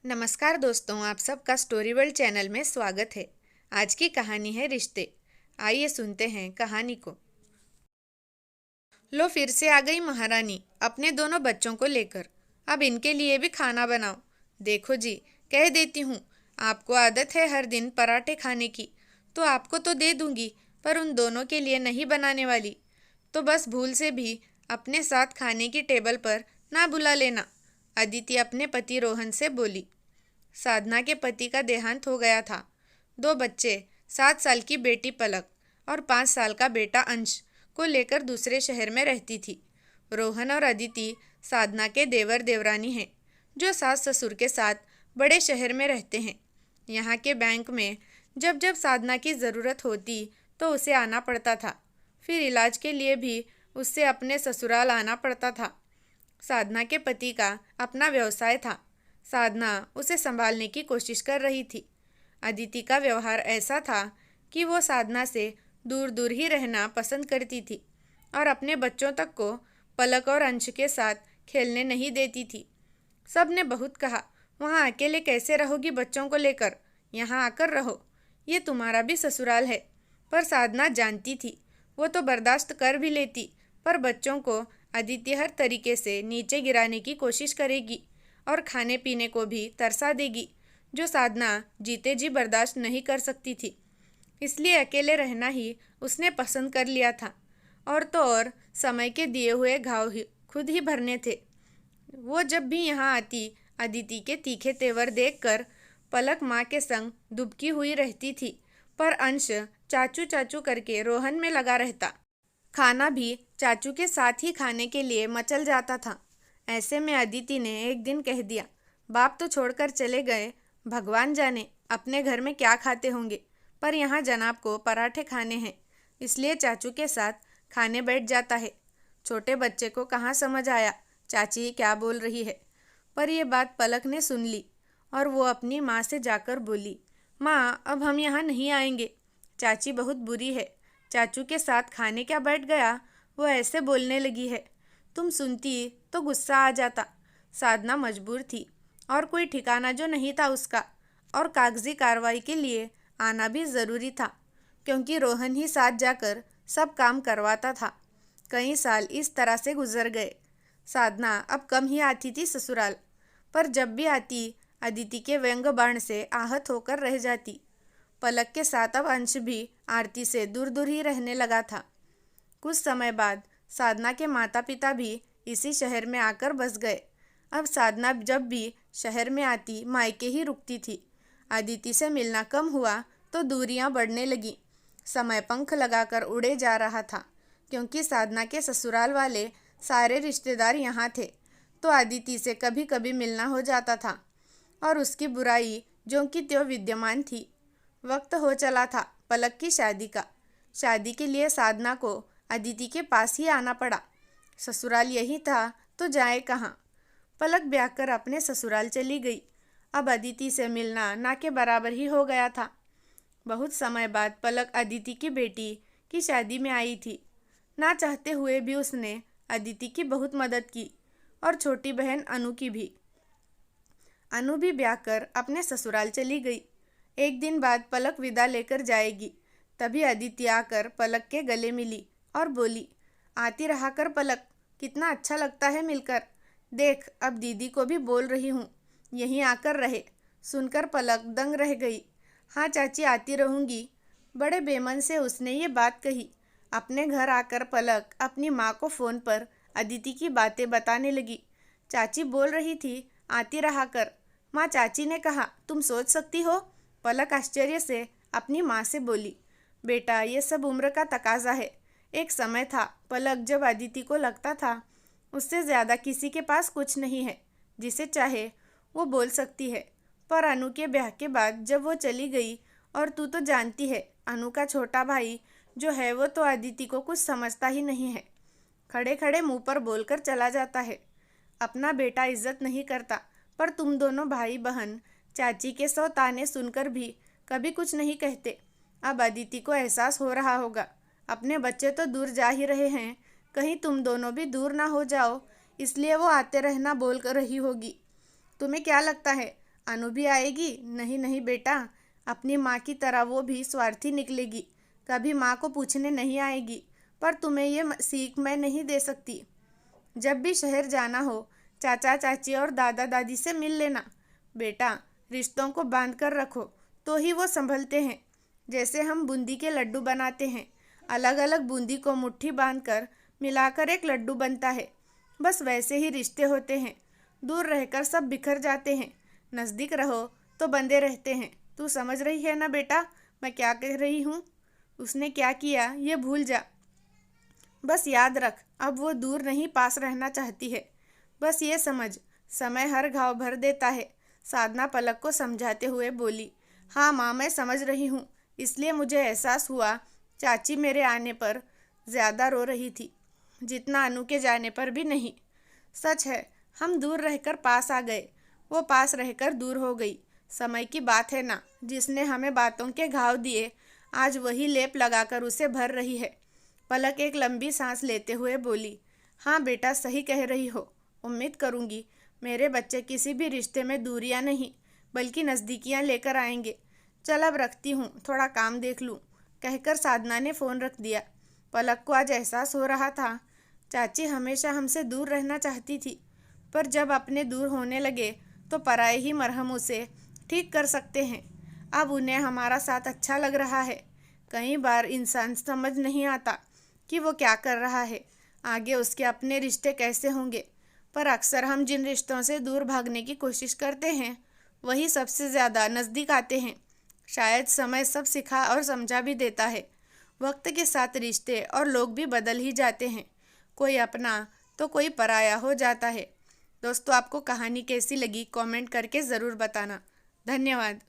नमस्कार दोस्तों, आप सबका स्टोरी वर्ल्ड चैनल में स्वागत है। आज की कहानी है रिश्ते। आइए सुनते हैं कहानी को। लो, फिर से आ गई महारानी अपने दोनों बच्चों को लेकर। अब इनके लिए भी खाना बनाओ। देखो जी, कह देती हूँ, आपको आदत है हर दिन पराठे खाने की, तो आपको तो दे दूंगी, पर उन दोनों के लिए नहीं बनाने वाली। तो बस भूल से भी अपने साथ खाने की टेबल पर ना बुला लेना। अदिति अपने पति रोहन से बोली। साधना के पति का देहांत हो गया था। 2 बच्चे, 7 साल की बेटी पलक और 5 साल का बेटा अंश को लेकर दूसरे शहर में रहती थी। रोहन और अदिति साधना के देवर देवरानी हैं, जो सास ससुर के साथ बड़े शहर में रहते हैं। यहाँ के बैंक में जब जब साधना की ज़रूरत होती तो उसे आना पड़ता था। फिर इलाज के लिए भी उससे अपने ससुराल आना पड़ता था। साधना के पति का अपना व्यवसाय था। साधना उसे संभालने की कोशिश कर रही थी। अदिति का व्यवहार ऐसा था कि वो साधना से दूर दूर ही रहना पसंद करती थी और अपने बच्चों तक को पलक और अंश के साथ खेलने नहीं देती थी। सब ने बहुत कहा, वहाँ अकेले कैसे रहोगी बच्चों को लेकर, यहाँ आकर रहो, ये तुम्हारा भी ससुराल है। पर साधना जानती थी वो तो बर्दाश्त कर भी लेती, पर बच्चों को अदिति हर तरीके से नीचे गिराने की कोशिश करेगी और खाने पीने को भी तरसा देगी, जो साधना जीते जी बर्दाश्त नहीं कर सकती थी। इसलिए अकेले रहना ही उसने पसंद कर लिया था। और तो और समय के दिए हुए घाव ही खुद ही भरने थे। वो जब भी यहाँ आती, अदिति के तीखे तेवर देखकर पलक माँ के संग दुबकी हुई रहती थी, पर अंश चाचू चाचू करके रोहन में लगा रहता। खाना भी चाचू के साथ ही खाने के लिए मचल जाता था। ऐसे में अदिति ने एक दिन कह दिया, बाप तो छोड़कर चले गए, भगवान जाने अपने घर में क्या खाते होंगे, पर यहाँ जनाब को पराठे खाने हैं, इसलिए चाचू के साथ खाने बैठ जाता है। छोटे बच्चे को कहाँ समझ आया चाची क्या बोल रही है, पर यह बात पलक ने सुन ली और वो अपनी माँ से जाकर बोली, माँ अब हम यहाँ नहीं आएंगे, चाची बहुत बुरी है, चाचू के साथ खाने क्या बैठ गया, वो ऐसे बोलने लगी है। तुम सुनती तो गुस्सा आ जाता। साधना मजबूर थी और कोई ठिकाना जो नहीं था उसका, और कागजी कार्रवाई के लिए आना भी ज़रूरी था, क्योंकि रोहन ही साथ जाकर सब काम करवाता था। कई साल इस तरह से गुजर गए। साधना अब कम ही आती थी ससुराल, पर जब भी आती अदिति के व्यंग बाण से आहत होकर रह जाती। पलक के साथ अब अंश भी आरती से दूर दूर ही रहने लगा था। कुछ समय बाद साधना के माता पिता भी इसी शहर में आकर बस गए। अब साधना जब भी शहर में आती मायके ही रुकती थी। अदिति से मिलना कम हुआ तो दूरियां बढ़ने लगी। समय पंख लगाकर उड़े जा रहा था, क्योंकि साधना के ससुराल वाले सारे रिश्तेदार यहाँ थे, तो अदिति से कभी कभी मिलना हो जाता था और उसकी बुराई जो कि त्यों विद्यमान थी। वक्त हो चला था पलक की शादी का। शादी के लिए साधना को अदिति के पास ही आना पड़ा। ससुराल यही था तो जाए कहाँ। पलक ब्याह कर अपने ससुराल चली गई। अब अदिति से मिलना ना के बराबर ही हो गया था। बहुत समय बाद पलक अदिति की बेटी की शादी में आई थी। ना चाहते हुए भी उसने अदिति की बहुत मदद की और छोटी बहन अनु की भी। अनु भी ब्याह कर अपने ससुराल चली गई। एक दिन बाद पलक विदा लेकर जाएगी, तभी अदिति आकर पलक के गले मिली और बोली, आती रहा कर पलक, कितना अच्छा लगता है मिलकर। देख अब दीदी को भी बोल रही हूँ यहीं आकर रहे। सुनकर पलक दंग रह गई। हाँ चाची, आती रहूँगी। बड़े बेमन से उसने ये बात कही। अपने घर आकर पलक अपनी माँ को फ़ोन पर अदिति की बातें बताने लगी। चाची बोल रही थी आती रहा कर। माँ, चाची ने कहा तुम सोच सकती हो? पलक आश्चर्य से अपनी माँ से बोली, बेटा ये सब उम्र का तकाजा है। एक समय था पलक जब अदिति को लगता था उससे ज़्यादा किसी के पास कुछ नहीं है, जिसे चाहे वो बोल सकती है। पर अनु के ब्याह के बाद जब वो चली गई, और तू तो जानती है अनु का छोटा भाई जो है वो तो अदिति को कुछ समझता ही नहीं है। खड़े खड़े मुंह पर बोलकर चला जाता है। अपना बेटा इज्जत नहीं करता, पर तुम दोनों भाई बहन चाची के 100 ताने सुनकर भी कभी कुछ नहीं कहते। अब अदिति को एहसास हो रहा होगा, अपने बच्चे तो दूर जा ही रहे हैं, कहीं तुम दोनों भी दूर ना हो जाओ, इसलिए वो आते रहना बोल कर रही होगी। तुम्हें क्या लगता है अनु भी आएगी? नहीं नहीं बेटा, अपनी माँ की तरह वो भी स्वार्थी निकलेगी, कभी माँ को पूछने नहीं आएगी। पर तुम्हें ये सीख मैं नहीं दे सकती। जब भी शहर जाना हो, चाचा चाची और दादा दादी से मिल लेना। बेटा, रिश्तों को बांध कर रखो तो ही वो संभलते हैं। जैसे हम बूंदी के लड्डू बनाते हैं, अलग अलग बूंदी को मुट्ठी बांधकर मिलाकर एक लड्डू बनता है, बस वैसे ही रिश्ते होते हैं। दूर रहकर सब बिखर जाते हैं, नज़दीक रहो तो बंधे रहते हैं। तू समझ रही है ना बेटा मैं क्या कह रही हूँ? उसने क्या किया ये भूल जा, बस याद रख, अब वो दूर नहीं पास रहना चाहती है। बस ये समझ, समय हर घाव भर देता है। साधना पलक को समझाते हुए बोली। हाँ माँ, मैं समझ रही हूँ, इसलिए मुझे एहसास हुआ चाची मेरे आने पर ज़्यादा रो रही थी, जितना अनु के जाने पर भी नहीं। सच है, हम दूर रहकर पास आ गए, वो पास रहकर दूर हो गई। समय की बात है ना, जिसने हमें बातों के घाव दिए, आज वही लेप लगाकर उसे भर रही है। पलक एक लंबी सांस लेते हुए बोली। हाँ बेटा, सही कह रही हो। उम्मीद करूँगी मेरे बच्चे किसी भी रिश्ते में दूरियां नहीं बल्कि नज़दीकियां लेकर आएंगे। चल अब रखती हूँ, थोड़ा काम देख लूँ, कहकर साधना ने फ़ोन रख दिया। पलक को आज एहसास हो रहा था, चाची हमेशा हमसे दूर रहना चाहती थी, पर जब अपने दूर होने लगे तो पराए ही मरहम उसे ठीक कर सकते हैं। अब उन्हें हमारा साथ अच्छा लग रहा है। कई बार इंसान समझ नहीं आता कि वो क्या कर रहा है, आगे उसके अपने रिश्ते कैसे होंगे, पर अक्सर हम जिन रिश्तों से दूर भागने की कोशिश करते हैं वही सबसे ज़्यादा नज़दीक आते हैं। शायद समय सब सिखा और समझा भी देता है। वक्त के साथ रिश्ते और लोग भी बदल ही जाते हैं, कोई अपना तो कोई पराया हो जाता है। दोस्तों, आपको कहानी कैसी लगी कमेंट करके ज़रूर बताना। धन्यवाद।